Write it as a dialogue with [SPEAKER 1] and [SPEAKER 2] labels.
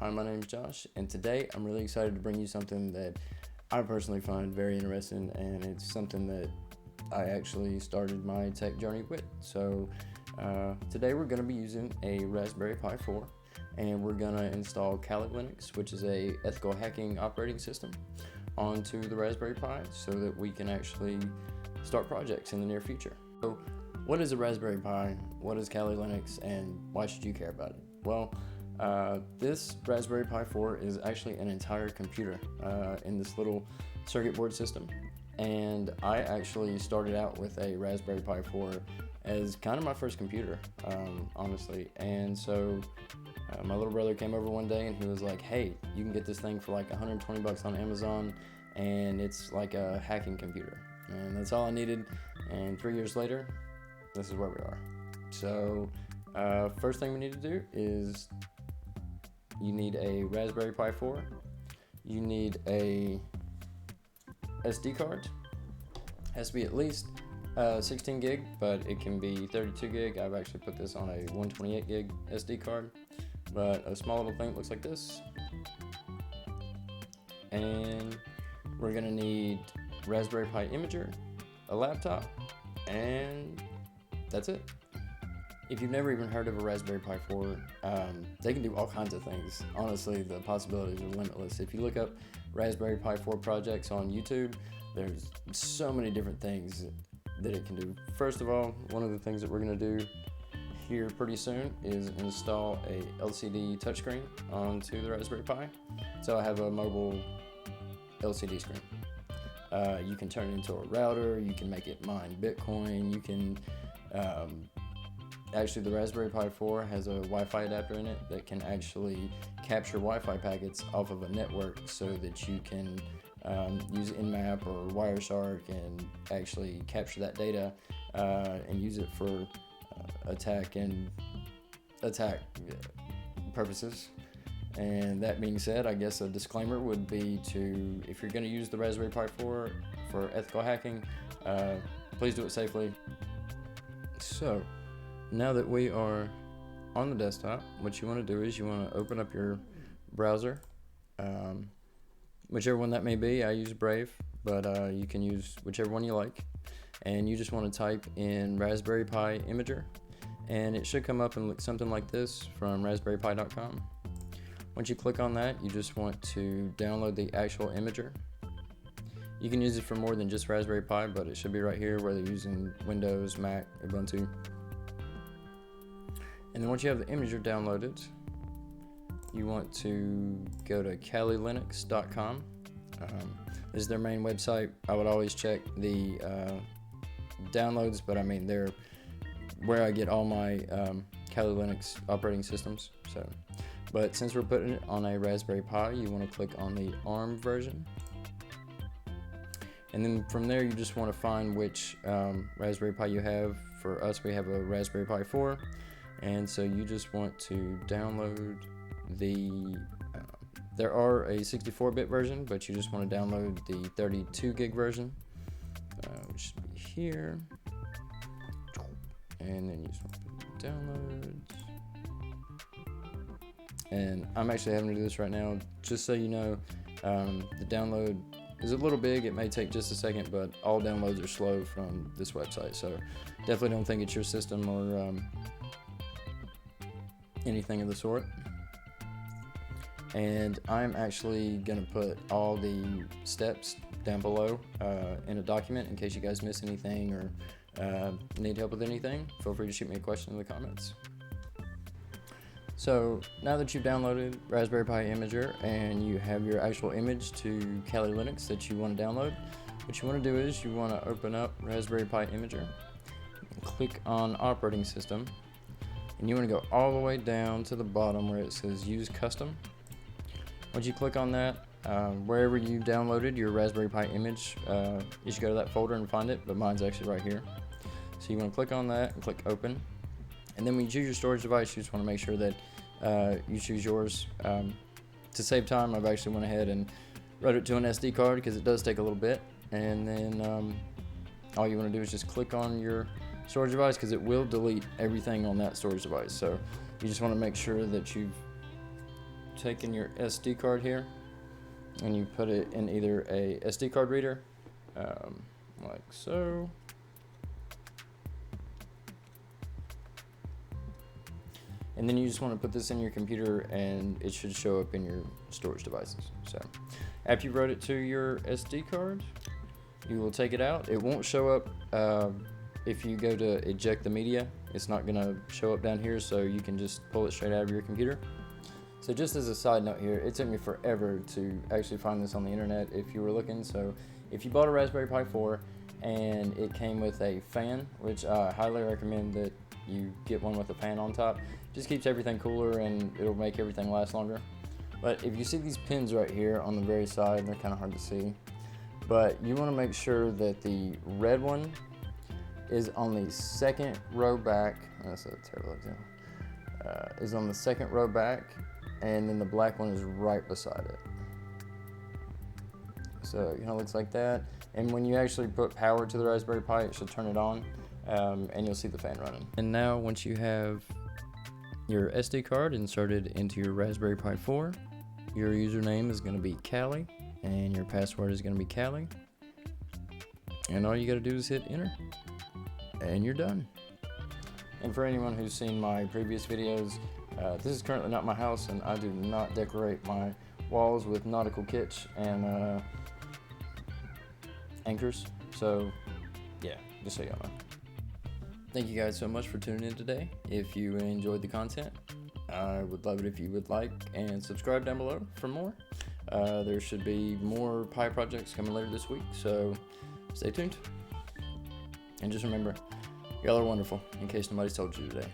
[SPEAKER 1] Hi, my name is Josh, and today I'm really excited to bring you something that I personally find very interesting, and it's something that I actually started my tech journey with. So today we're going to be using a Raspberry Pi 4, and we're going to install Kali Linux, which is a ethical hacking operating system, onto the Raspberry Pi so that we can actually start projects in the near future. So what is a Raspberry Pi? What is Kali Linux, and why should you care about it? Well, this Raspberry Pi 4 is actually an entire computer in this little circuit board system, and I actually started out with a Raspberry Pi 4 as kind of my first computer, honestly. And so my little brother came over one day and he was like, hey, you can get this thing for like 120 bucks on Amazon, and it's like a hacking computer. And that's all I needed, and 3 years later, this is where we are. So first thing we need to do is you need a Raspberry Pi 4, you need a SD card, has to be at least 16 gig, but it can be 32 gig. I've actually put this on a 128 gig SD card, but a small little thing that looks like this. And we're gonna need Raspberry Pi imager, a laptop, and that's it. If you've never even heard of a Raspberry Pi 4, they can do all kinds of things. Honestly, the possibilities are limitless. If you look up Raspberry Pi 4 projects on YouTube, there's so many different things that it can do. First of all, one of the things that we're going to do here pretty soon is install a LCD touchscreen onto the Raspberry Pi. So I have a mobile LCD screen. You can turn it into a router, you can make it mine Bitcoin, you can actually, the Raspberry Pi 4 has a Wi-Fi adapter in it that can actually capture Wi-Fi packets off of a network so that you can use Nmap or Wireshark and actually capture that data and use it for attack purposes. And that being said, I guess a disclaimer would be to, if you're going to use the Raspberry Pi 4 for ethical hacking, please do it safely. So now that we are on the desktop, what you want to do is you want to open up your browser, whichever one that may be. I use Brave, but you can use whichever one you like. And you just want to type in Raspberry Pi imager, and it should come up and look something like this from raspberrypi.com. Once you click on that, you just want to download the actual imager. You can use it for more than just Raspberry Pi, but it should be right here, whether you're using Windows, Mac, Ubuntu. And then once you have the imager downloaded, you want to go to kalilinux.com. This is their main website. I would always check the downloads, but I mean, they're where I get all my Kali Linux operating systems. But since we're putting it on a Raspberry Pi, you want to click on the ARM version. And then from there, you just want to find which Raspberry Pi you have. For us, we have a Raspberry Pi 4. And so you just want to download there are a 64-bit version, but you just want to download the 32 gig version, which should be here. And then you just want to put downloads. And I'm actually having to do this right now, just so you know. The download is a little big. It may take just a second, but all downloads are slow from this website. So definitely don't think it's your system or anything of the sort. And I'm actually going to put all the steps down below in a document in case you guys miss anything or need help with anything. Feel free to shoot me a question in the comments. So now that you've downloaded Raspberry Pi imager and you have your actual image to Kali Linux that you want to download, what you want to do is you want to open up Raspberry Pi imager and click on operating system. And you want to go all the way down to the bottom where it says use custom. Once you click on that, wherever you downloaded your Raspberry Pi image, you should go to that folder and find it, but mine's actually right here. So you want to click on that and click open. And then when you choose your storage device, you just want to make sure that you choose yours. To save time, I've actually went ahead and wrote it to an SD card because it does take a little bit. And then all you want to do is just click on your storage device, because it will delete everything on that storage device. So you just want to make sure that you've taking your SD card here and you put it in either a SD card reader, like so. And then you just want to put this in your computer and it should show up in your storage devices. So after you wrote it to your SD card, you will take it out. It won't show up if you go to eject the media. It's not gonna show up down here, so you can just pull it straight out of your computer. So just as a side note here, it took me forever to actually find this on the internet if you were looking. So if you bought a Raspberry Pi 4 and it came with a fan, which I highly recommend that you get one with a fan on top. Just keeps everything cooler and it'll make everything last longer. But if you see these pins right here on the very side, they're kind of hard to see, but you want to make sure that the red one is on the second row back. That's a terrible example. Is on the second row back, and then the black one is right beside it. So it kind of looks like that. And when you actually put power to the Raspberry Pi, it should turn it on, and you'll see the fan running. And now once you have your SD card inserted into your Raspberry Pi 4, your username is going to be Callie, and your password is going to be Callie. And all you got to do is hit enter, and you're done. And for anyone who's seen my previous videos, this is currently not my house, and I do not decorate my walls with nautical kitsch and anchors. So yeah, just so y'all know. Thank you guys so much for tuning in today. If you enjoyed the content, I would love it if you would like and subscribe down below for more. There should be more Pi projects coming later this week, so stay tuned. And just remember, y'all are wonderful, in case nobody's told you today.